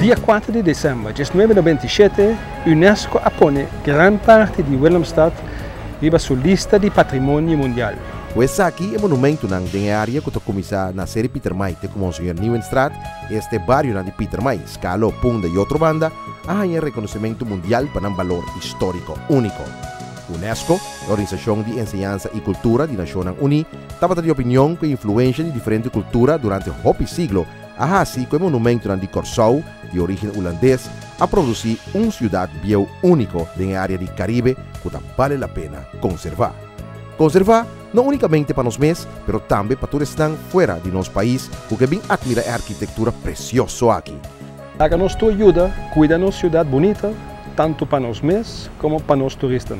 Dia 4 de dezembro de 1997, UNESCO apone gran parte de Willemstad riba sua lista de patrimônio mundial. Essa aqui é monumento na área que começa na série Peter May, te como o Sr. Nieuwenstraat, este bairro de Peter May, Scalo, Punda e outra banda, há reconhecimento mundial para um valor histórico único. UNESCO, a Organização de Enseñanza e Cultura de Nações Unidas, estava de opinião que a influência de diferentes culturas durante o siglo, assim como o monumento de Curaçao, de origem holandês, a produzir cidade bio único na área do Caribe que vale a pena conservar. Conservar não unicamente para nós mesmos, mas também para todos que estão fora de nosso país, porque bem admira a arquitetura preciosa aqui. Haga-nos tua ajuda, cuida nossa cidade bonita, tanto para nós mesmos como para os turistas.